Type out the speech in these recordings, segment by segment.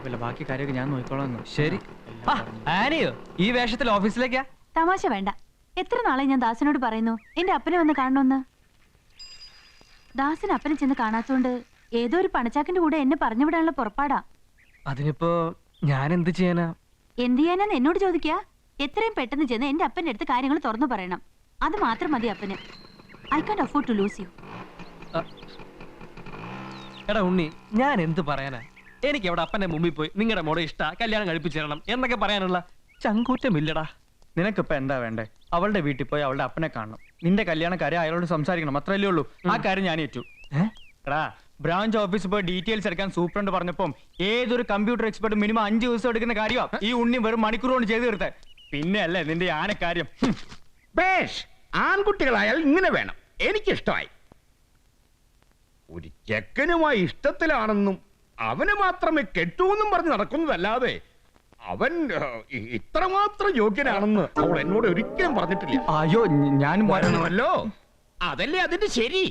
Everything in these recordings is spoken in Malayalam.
കുഴപ്പമില്ല, ബാക്കി കാര്യമൊക്കെ ഞാൻ നോക്കിക്കോളാം. ശരി. ആനയോ ഈ വേഷത്തിൽ ഓഫീസിലേക്കാ? തമാശ വേണ്ട. എത്ര നാളെ ഞാൻ ദാസനോട് പറയുന്നു എന്റെ അപ്പനെ വന്ന് കാണണമെന്ന്. ദാസൻ അപ്പനെ ചെന്ന് കാണാത്തോണ്ട് ഏതോ ഒരു പണച്ചാക്കിന്റെ കൂടെ എന്നെ പറഞ്ഞു വിടാനുള്ള പുറപ്പാടാ. അതിനിപ്പോ ഞാൻ എന്ത് ചെയ്യാനാ? എന്ത് ചെയ്യാനാന്ന് എന്നോട് ചോദിക്കാ? എത്രയും പെട്ടെന്ന് ചെന്ന് എന്റെ അപ്പന്റെ അടുത്ത് കാര്യങ്ങൾ തുറന്നു പറയണം. അത് മാത്രം മതി അപ്പന്. I can't afford to lose you. എടാ ഉണ്ണി, ഞാൻ എന്ത് പറയാനാ? എനിക്ക് അവിടെ അപ്പന്റെ മുമ്പിൽ പോയി നിങ്ങളുടെ മോടെ ഇഷ്ട കല്യാണം കഴിപ്പിച്ചു തരണം എന്നൊക്കെ പറയാനുള്ള ചങ്കൂറ്റമില്ലടാ. നിനക്കിപ്പോ എന്താ വേണ്ടേ? അവളുടെ വീട്ടിൽ പോയി അവളുടെ അപ്പനെ കാണണം, നിന്റെ കല്യാണ കാര്യം അയാളോട് സംസാരിക്കണം, അത്രയല്ലേ ഉള്ളൂ. ആ കാര്യം ഞാൻ ഏറ്റു. എടാ, ബ്രാഞ്ച് ഓഫീസിൽ പോയി ഡീറ്റെയിൽസ് എടുക്കാൻ സൂപ്രണ്ട് പറഞ്ഞപ്പം ഏതൊരു കമ്പ്യൂട്ടർ എക്സ്പെർട്ട് മിനിമം 5 ദിവസം എടുക്കുന്ന കാര്യമാണ് ഈ ഉണ്ണി വെറും മണിക്കൂർ കൊണ്ട് ചെയ്തു തീർത്തേ. പിന്നെ അല്ലേ നിന്റെ ആനക്കാര്യം. ബേഷ്, ആൺകുട്ടികളായാൽ ഇങ്ങനെ വേണം. എനിക്കിഷ്ടമായി. ഒരു ചെക്കനുമായി ഇഷ്ടത്തിലാണെന്നും അവന് മാത്രമേ കെട്ടൂന്നും പറഞ്ഞ് നടക്കുന്നതല്ലാതെ അവൻ ഇത്രമാത്രം യോഗ്യനാണെന്ന് അവൾ എന്നോട് ഒരിക്കലും പറഞ്ഞിട്ടില്ല. അയ്യോ, ഞാൻ വരണമല്ലോ, അതല്ലേ അതിന്റെ ശരി.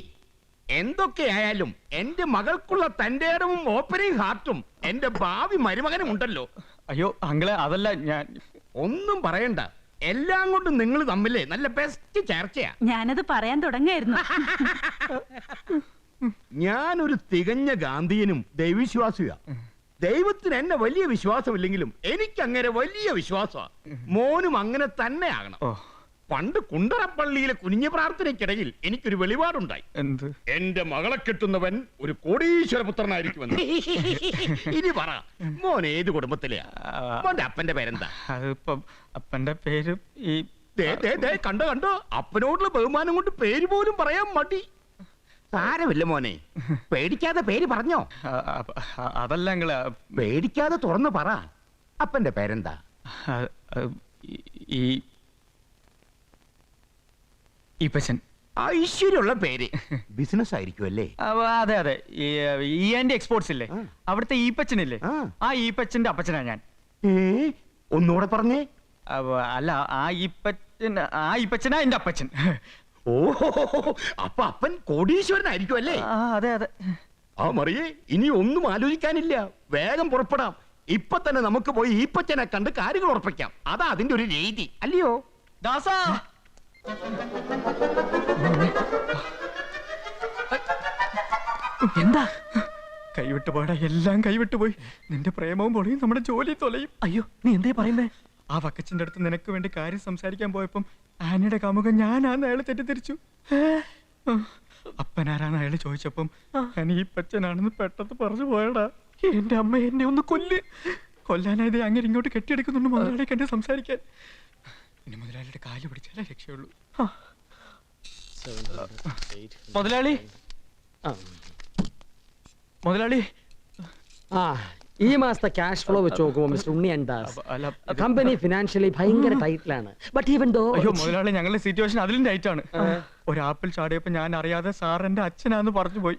എന്തൊക്കെയായാലും എന്റെ മകൾക്കുള്ള തന്റെ ഇടവും ഓപ്പണിംഗ് ഹാർട്ടും എന്റെ ഭാവി മരുമകനും ഉണ്ടല്ലോ. അയ്യോ അങ്ങളെ, അതല്ല ഞാൻ. ഒന്നും പറയണ്ട, എല്ലാം കൊണ്ടും നിങ്ങൾ തമ്മിലേ നല്ല ബെസ്റ്റ് ചർച്ചയാ. ഞാനത് പറയാൻ തുടങ്ങായിരുന്നു. ഞാനൊരു തികഞ്ഞ ഗാന്ധിയനും ദൈവവിശ്വാസിയാ. ദൈവത്തിന് എന്നെ വലിയ വിശ്വാസമില്ലെങ്കിലും എനിക്ക് അങ്ങനെ വലിയ വിശ്വാസമാണ്. മോനും അങ്ങനെ തന്നെ ആകണം. പണ്ട് കുണ്ടറപ്പള്ളിയിലെ കുനിഞ്ഞ പ്രാർത്ഥനയ്ക്കിടയിൽ എനിക്കൊരു വെളിപാടുണ്ടായി. എന്ത്? എന്റെ മകളെ കെട്ടുന്നവൻ ഒരു കോടീശ്വര പുത്രനായിരിക്കുമെന്ന്. ഇനി പറ, മോൻ ഏത് കുടുംബത്തിലെയാ? മോന്റെ അപ്പന്റെ പേരെന്താ? അതിപ്പം അപ്പന്റെ പേര് ഈ കണ്ടോ, അപ്പനോടുള്ള ബഹുമാനം കൊണ്ട് പേര് പോലും പറയാൻ മടി. സാരമില്ല മോനെ, പേടിക്കാതെ പേര് പറഞ്ഞോ. അതല്ല അങ്ങളെ, പേടിക്കാതെ തുറന്നു പറ. അപ്പന്റെ പേരെന്താ? ഈപ്പച്ചൻ. ഐശ്വര്യമുള്ള പേര്. ബിസിനസ് ആയിരിക്കും അല്ലേ? അതെ അതെ, ഈ ആൻഡ് എക്സ്പോർട്സ് ഇല്ലേ, അവിടുത്തെ ഈപ്പച്ചനില്ലേ, ആ ഈപ്പച്ചന്റെ അപ്പച്ചനാ ഞാൻ. ഒന്നുകൂടെ പറഞ്ഞേ. അല്ല, ആ ഈപ്പച്ചനാ എന്റെ അപ്പച്ചൻ. ഓ, അപ്പൊ അപ്പൻ കോടീശ്വരനായിരിക്കും അല്ലേ? അതെ അതെ. ആ മറിയേ, ഇനി ഒന്നും ആലോചിക്കാനില്ല, വേഗം പുറപ്പെടാം. ഇപ്പൊ തന്നെ നമുക്ക് പോയി ഈപ്പച്ചനെ കണ്ട് കാര്യങ്ങൾ ഉറപ്പിക്കാം. അതാ അതിന്റെ ഒരു രീതി, അല്ലയോ ദാസ? എന്താ? കൈവിട്ടു പോടാ, എല്ലാം കൈവിട്ടു പോയി. നിന്റെ പ്രേമവും പൊളിയും നമ്മുടെ ജോലി തൊലയും. അയ്യോ, നീ എന്തേ പറയുന്നേ? ആ വക്കച്ചന്റെ അടുത്ത് നിനക്ക് വേണ്ടി കാര്യം സംസാരിക്കാൻ പോയപ്പം ആനയുടെ കാമുകൻ ഞാനാന്ന് അയാളെ തെറ്റിദ്ധരിച്ചു. അപ്പനാരാന്ന് അയാള് ചോദിച്ചപ്പം ഞാൻ ഈ പച്ചനാണെന്ന് പെട്ടെന്ന് പറഞ്ഞു പോയടാ. എന്റെ അമ്മ എന്നെ ഒന്ന് കൊല്ലാനായത് അങ്ങനെ ഇങ്ങോട്ട് കെട്ടിയെടുക്കുന്നുണ്ട് മുതലാളിയെ കണ്ട് സംസാരിക്കാൻ. ഇനി മുതലാളിയുടെ കാല് പിടിച്ചാലേ രക്ഷയുള്ളൂ. മുതലാളി, മുതലാളി, ഈ മാസത്തെ ക്യാഷ് ഫ്ലോ വെച്ച് നോക്കുമ്പോൾ mister Unni and Das company financially ഭയങ്കര ടൈറ്റിലാണ്. ബട്ട് ഈവൻ ദോ അയ്യോ മുതലാളി, ഞങ്ങളുടെ സിറ്റുവേഷൻ അതിലും ടൈറ്റ് ആണ്. ഒരു ആപ്പിൾ ചാടിയപ്പോ ഞാൻ അറിയാതെ സാർ എന്റെ അച്ഛനാന്ന് പറഞ്ഞു പോയി.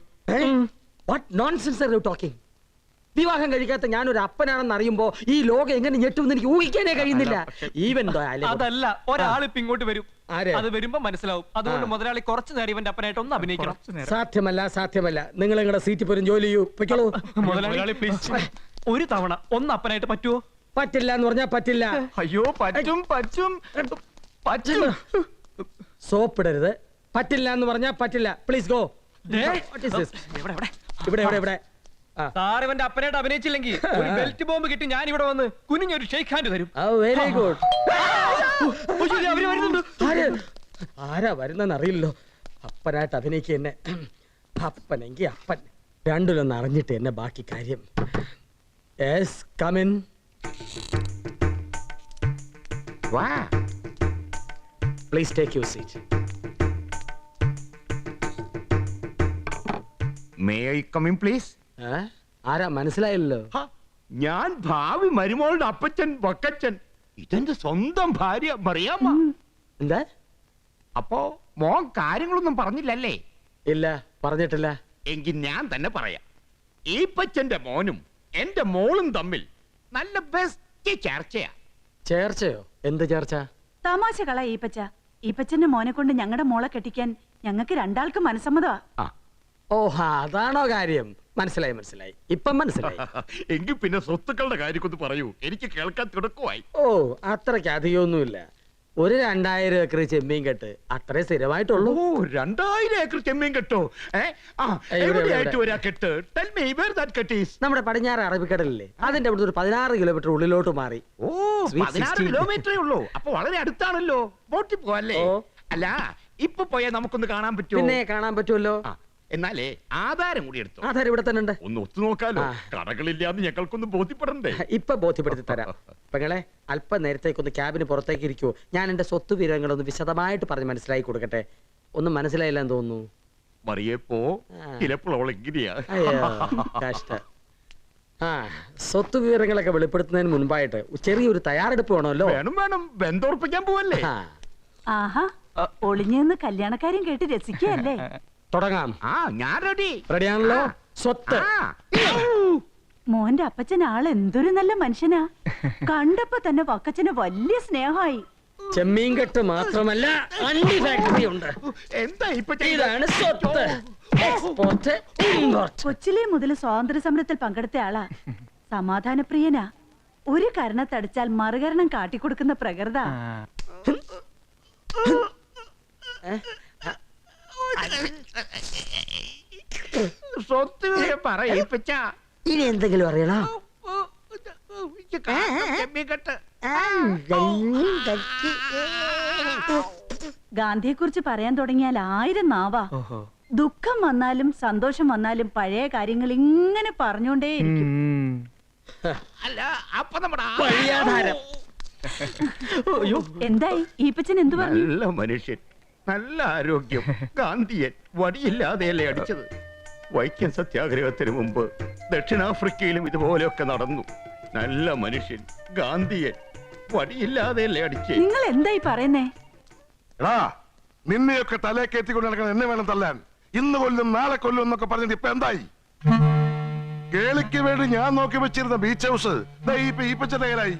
What nonsense are you talking? വിവാഹം കഴിക്കാത്ത ഞാനൊരു അപ്പനാണെന്ന് അറിയുമ്പോ ഈ ലോകം എങ്ങനെ ഞെട്ടുമെന്ന് എനിക്ക് ഊഹിക്കാനേ കഴിയുന്നില്ല. ഈവൻ ദോ അതല്ല, ഒരാൾ ഇപ്പൊ ഇങ്ങോട്ട് വരും, അത് വരുമ്പോ മനസ്സിലാവും. അതുകൊണ്ട് മുതലാളി കുറച്ചു നേരം ഇവന്റെ അപ്പനായിട്ട് ഒന്ന് അഭിനയിക്കണം. സാധ്യമല്ല. നിങ്ങൾ നിങ്ങളുടെ സീറ്റിൽ പോലും ജോലി ചെയ്യൂ. മുതലാളി പ്ലീസ്, ഒരു തവണ ഒന്ന് അപ്പനായിട്ട് പറ്റുമോ? പറ്റില്ല എന്ന് പറഞ്ഞാൽ പറ്റില്ല. അയ്യോ പറ്റും. സോപ്പിടരുത്. പറ്റില്ല എന്ന് പറഞ്ഞാൽ പറ്റില്ല. Please go. ഇവിടെ സാർ ഇവന്റെ അപ്പനായിട്ട് അഭിനയിച്ചില്ലെങ്കിൽ ഒരു ബെൽറ്റ് ബോംബ് കിട്ടി ഞാൻ ഇവിടെ വന്ന് കുനിഞ്ഞൊരു ഷേക്ക് ഹാൻഡ് തരും. Very good. ആരാ വരുന്നെന്ന് അറിയില്ലല്ലോ. അപ്പനായിട്ട് അഭിനയിക്കുക എന്നെ. അപ്പനെങ്കിൽ അപ്പൻ, രണ്ടിലൊന്ന് അറിഞ്ഞിട്ട് എന്നെ ബാക്കി കാര്യം. Yes, come in. Please take your seat. May I come in please? ആരാ മനസ്സിലായില്ലല്ലോ. ഞാൻ ഭാവി മരുമോളുടെ അപ്പച്ചൻ വക്കച്ചൻ. ഇതെന്റെ സ്വന്തം ഭാര്യ മറിയാമ്മ. എന്താ? അപ്പോ മോൻ കാര്യങ്ങളൊന്നും പറഞ്ഞില്ലല്ലേ? ഇല്ല, പറഞ്ഞിട്ടില്ല. എങ്കിൽ ഞാൻ തന്നെ പറയാം. ഈപ്പച്ചന്റെ മോനും എന്റെ മോളും തമ്മിൽ നല്ല ബെസ്റ്റ് ചർച്ചയാ. ചേർച്ചയോ? എന്ത് ചേർച്ച? തമാശ കള ഈപ്പച്ച. ഈപ്പച്ചന്റെ മോനെ കൊണ്ട് ഞങ്ങളുടെ മോളെ കെട്ടിക്കാൻ ഞങ്ങൾക്ക് രണ്ടാൾക്കും മനസ്സമ്മതമാ. ഓ, അതാണോ കാര്യം? മനസ്സിലായി ഇപ്പം മനസ്സിലായി. എങ്കിൽ പിന്നെ സ്വത്തുക്കളുടെ കാര്യമൊന്ന് പറയൂ, എനിക്ക് കേൾക്കാൻ തുടക്കമായി. ഓ അത്രയ്ക്ക് അധികമൊന്നുമില്ല. ഒരു 2000 ഏക്കർ ചെമ്മീൻ കെട്ട് അത്രേ സ്ഥിരമായിട്ടുള്ളൂ. ഓ 2000 ഏക്കർ ചെമ്മീൻ കെട്ടോ? എവിടെയായിട്ട് ഒരാ കെട്ട്? Tell me where that ket is. നമ്മുടെ പടിഞ്ഞാറ് അറബിക്കടലില്ലേ, അതിന്റെ അവിടുത്തെ ഒരു 16 കിലോമീറ്റർ ഉള്ളിലോട്ട് മാറി. ഓ 16 കിലോമീറ്ററേ ഉള്ളൂ. അപ്പൊ വളരെ അടുത്താണല്ലോ. ബോട്ടിൽ പോവല്ലേ? അല്ല ഇപ്പൊ പോയാൽ നമുക്കൊന്ന് കാണാൻ പറ്റുമോ? പിന്നെ കാണാൻ പറ്റുമല്ലോ. എന്നാലേ ആധാരം കൂടി എടുത്തു. ആധാരം ഇവിടെ തന്നെ ഉണ്ട്. ഒന്ന് ഒത്തു നോക്കാലോ. കടകളില്ലാന്ന് ഞങ്ങൾക്കൊന്ന് ബോധ്യപ്പെടണ്ടേ? ഇപ്പൊ ബോധ്യപ്പെടുത്തി തരാം. പെങ്ങളെ അല്പം നേരത്തേക്കൊന്ന് ക്യാബിന് പുറത്തേക്ക് ഇരിക്കുവോ? ഞാൻ എന്റെ സ്വത്ത് വിവരങ്ങളൊന്ന് വിശദമായിട്ട് പറഞ്ഞ് മനസ്സിലാക്കി കൊടുക്കട്ടെ. ഒന്നും മനസ്സിലായില്ലെന്ന് തോന്നുന്നു. മറിയപ്പോ ചിലപ്പോൾ അവൾ എങ്ങനെയാ? കഷ്ടം. സ്വത്ത് വിവരങ്ങളൊക്കെ വെളിപ്പെടുത്തുന്നതിന് മുൻപായിട്ട് ചെറിയൊരു തയ്യാറെടുപ്പ് വേണമല്ലോ. വേണം ബന്ധോർപ്പിക്കാൻ പോവല്ലേ? ആഹാ ഒളിഞ്ഞെന്ന് കല്യാണക്കാരും കേട്ട് രസിക്കല്ലേ? തുടങ്ങാം. ഞാൻ റെഡി. റെഡിയാണല്ലോ. സ്വത്ത്. മോന്റെ അപ്പച്ചൻ ആള് എന്തൊരു നല്ല മനുഷ്യനാ. കണ്ടപ്പോ തന്നെ വക്കച്ചന് വലിയ സ്നേഹമായി. ചെമ്മീൻ കെട്ട് മാത്രമല്ല അണ്ടി ഫാക്ടറി ഉണ്ട്. എന്താ ഇപ്പൊ ഇതാണ് സ്വത്ത്. Export, import. കൊച്ചിലെ മുതൽ സ്വാതന്ത്ര്യ സമരത്തിൽ പങ്കെടുത്ത ആളാ. സമാധാനപ്രിയനാ. ഒരു കരണത്തടിച്ചാൽ മറുകരണം കാട്ടിക്കൊടുക്കുന്ന പ്രകൃത. സ്വത്ത് പറയിപ്പിച്ച ഇനി എന്തെങ്കിലും അറിയണോ? ഗാന്ധിയെ കുറിച്ച് പറയാൻ തുടങ്ങിയാൽ 1000 നാവാ. ദുഃഖം വന്നാലും സന്തോഷം വന്നാലും പഴയ കാര്യങ്ങൾ ഇങ്ങനെ പറഞ്ഞോണ്ടേയിരിക്കും. അല്ല അപ്പൊ നമ്മുടെ വഴിയാധാരം. എന്തായി ഈപ്പച്ചൻ എന്തു പറഞ്ഞു? നല്ല മനുഷ്യൻ, നല്ല ആരോഗ്യം. ഗാന്ധിയൻ വടിയില്ലാതെയല്ലേ അടിച്ചത്? വൈക്കം സത്യാഗ്രഹത്തിന് മുമ്പ് ദക്ഷിണാഫ്രിക്കയിലും ഇതുപോലെയൊക്കെ നടന്നു. നല്ല മനുഷ്യൻ ഗാന്ധിയൻ വടിയില്ലാതെയല്ലേ അടിച്ചേ? നിങ്ങൾ എന്തായി പറയുന്നേ? നിന്നെയൊക്കെ തലേ കയറ്റിക്കൊണ്ട് നടക്കണം. എന്നെ വേണം തല്ലാൻ. ഇന്ന് കൊല്ലും നാളെ കൊല്ലും എന്നൊക്കെ പറഞ്ഞിട്ട് ഇപ്പൊ എന്തായി? കേളിക്ക് വേണ്ടി ഞാൻ നോക്കി വെച്ചിരുന്ന ബീച്ച് ഹൗസ് ഈപ്പച്ചന്റെ കയ്യിലായി.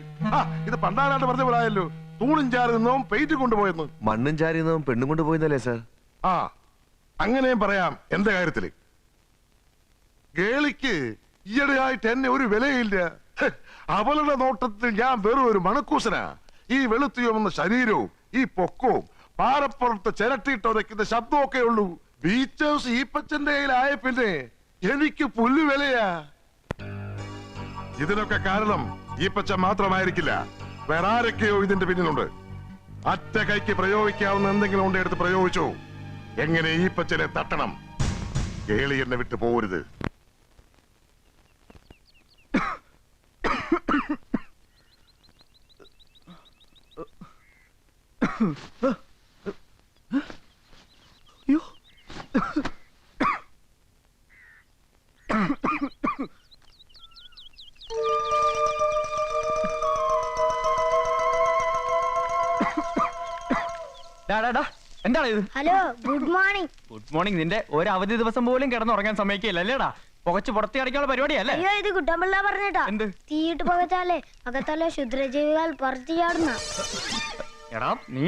ഇത് പണ്ടാരാണ്ട് പറഞ്ഞ പോലായല്ലോ. തൂണും ചാരി നിന്നവും പെയിന്റ് കൊണ്ടുപോയെന്ന്. മണ്ണും ചാരി നിന്നവും പെണ്ണും കൊണ്ടുപോയെന്നല്ലേ സാർ? അങ്ങനെയും പറയാം. എന്റെ കാര്യത്തില് കേളിക്ക് ഈയിടെയായിട്ട് എന്നെ ഒരു വിലയില്ല. അവളുടെ നോട്ടത്തിൽ ഞാൻ വെറും ഒരു മണക്കൂസനാ. ഈ വെളുത്തിയുമെന്ന ശരീരവും ഈ പൊക്കവും പാറപ്പുറത്ത് ചിരട്ടിയിട്ട് ഉരയ്ക്കുന്ന ശബ്ദമൊക്കെ ഉള്ളൂ. ബീച്ച് ഹൗസ് ഈപ്പച്ചന്റെ കയ്യിലായ പിന്നെ എനിക്ക് പുല്ല് വിലയാ. ഇതിനൊക്കെ കാരണം ഈപ്പച്ചൻ മാത്രമായിരിക്കില്ല. വേറെ ആരൊക്കെയോ ഇതിന്റെ പിന്നിലുണ്ട്. അറ്റ കൈക്ക് പ്രയോഗിക്കാവുന്ന എന്തെങ്കിലും കൊണ്ട് എടുത്ത് പ്രയോഗിച്ചോ. എങ്ങനെ ഈപ്പച്ചനെ തട്ടണം? കേളി എന്നെ വിട്ടു പോകരുത്. എന്താണ് ഇത്? Hello, good morning. Good morning. നിന്റെ ഒരു അവധി ദിവസം പോലും കിടന്നുറങ്ങാൻ സമ്മതിക്കില്ല അല്ലേടാ? പുകച്ച് പുറത്ത് അടിക്കാനുള്ള പരിപാടിയല്ലേ? അയ്യോ, ഇത് കുട്ടമ്പിള്ള പറഞ്ഞേട്ടാ. എന്ത്? തീയിട്ട് പുകച്ചാലേ അകത്തല്ല ക്ഷുദ്രജീവികൾ പുറത്ത് ചാടുന്ന. എടാ നീ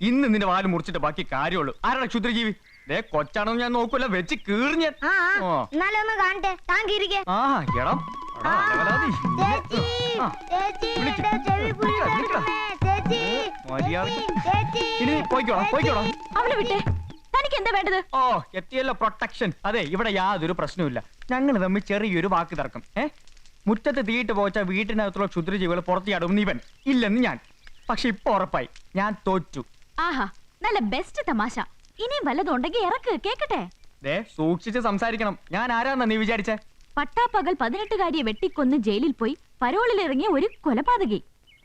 ഇന്ന് നിന്റെ വാല് മുറിച്ചിട്ട് ബാക്കി കാര്യമുള്ളൂ. ആരാടാ ക്ഷുദ്രജീവി? കൊച്ചാണെന്ന് ഞാൻ നോക്കൂല, വെച്ച് കീറിഞ്ഞ. എന്നാലും ഒന്ന് കാണട്ടെ. താങ്ക് ഇരിക്കേ. എടാ അവളെ വിട്ടേ. തനിക്ക് എന്താ വേണ്ടത്? എത്തിയല്ലോ പ്രൊട്ടക്ഷൻ. അതെ, ഇവിടെ യാതൊരു പ്രശ്നവുമില്ല. ഞങ്ങൾ തമ്മിൽ ചെറിയൊരു വാക്ക് തർക്കം. മുറ്റത്ത് തീയിട്ട് പോച്ച വീട്ടിനകത്തുള്ള ക്ഷുദ്രജീവികൾ പുറത്ത് ചാടും ഇവൻ ഇല്ലെന്ന് ഞാൻ. പക്ഷെ ഇപ്പൊ ഉറപ്പായി ഞാൻ തോറ്റു. ആഹാ, നല്ല ബെസ്റ്റ് തമാശ. ഇനിയും വല്ലതുണ്ടെങ്കിൽ ഇറക്ക് കേക്കട്ടെ. സൂക്ഷിച്ച് സംസാരിക്കണം. ഞാൻ ആരാന്നാ നീ വിചാരിച്ചേ? പട്ടാപ്പകൽ 18കാരിയെ വെട്ടിക്കൊന്ന് ജയിലിൽ പോയി പരോളിൽ ഇറങ്ങിയ ഒരു കൊലപാതകി.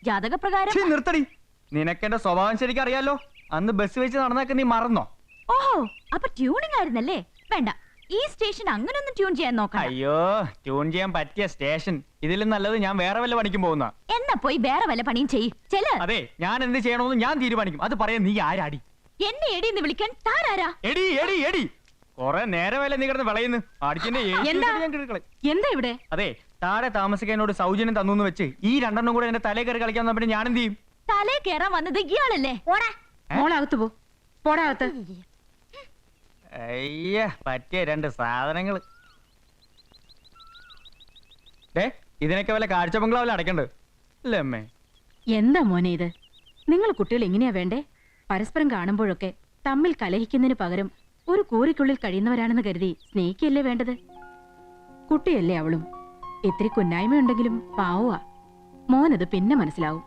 ജാതകപ്രകാരം. നിർത്തടി. നിനക്കെന്റെ സ്വഭാവം ശരിക്കും അറിയാലോ. അന്ന് ബസ് വെച്ച് നടന്നൊക്കെ നീ മറന്നോ? ഓഹോ, അപ്പൊ ട്യൂണിംഗ് ആയിരുന്നല്ലേ? വേണ്ട, ഈ സ്റ്റേഷൻ അങ്ങനൊന്നും ട്യൂൺ ചെയ്യാൻ നോക്കാം. അയ്യോ, ട്യൂൺ ചെയ്യാൻ പറ്റിയ സ്റ്റേഷൻ ഇതിലും നല്ലത് ഞാൻ വേറെ വല്ല പണിക്കും പോകുന്ന. എന്നാ പോയി വേറെ വല്ല പണിയും ചെയ്യ്. ചെല്. അതെ, ഞാൻ എന്ത് ചെയ്യണമെന്ന് ഞാൻ തീരുമാനിക്കും. അത് പറയാൻ നീ ആരാടി? എന്നെ എടിന്ന് വിളിക്കാൻ താനാരാ? എടി എടി എടി. കൊറേ നേരമല്ല നീ കിടന്ന് വിളയുന്നു. എന്താ ഇവിടെ? അതെ, താഴെ താമസിക്കാനോട് സൗജന്യം തന്നു വെച്ച് ഈ 2 കൂടെ എന്റെ തലേ കയറി കളിക്കാൻ പിന്നെ ഞാൻ എന്ത് ചെയ്യും? തലേ കയറാൻ വന്നത് ഇയാളല്ലേ? മോളകത്ത് പോ. പോടാകത്ത്. അയ്യ പറ്റിയ രണ്ട് സാധനങ്ങൾ. ഇതിനൊക്കെ വല്ല കാഴ്ച ബംഗ്ലാവിൽ അടയ്ക്കണ്ട് അല്ലേ അമ്മേ? എന്താ മോനെ ഇത്? നിങ്ങൾ കുട്ടികൾ എങ്ങനെയാ വേണ്ടേ? പരസ്പരം കാണുമ്പോഴൊക്കെ തമ്മിൽ കലഹിക്കുന്നതിന് പകരം ഒരു കൂറിക്കുള്ളിൽ കഴിയുന്നവരാണെന്ന് കരുതി സ്നേഹിക്കല്ലേ വേണ്ടത്? കുട്ടിയല്ലേ അവളും. ഇത്തിരി കുന്നായ്മയുണ്ടെങ്കിലും പാവുക. മോനത് പിന്നെ മനസ്സിലാവും.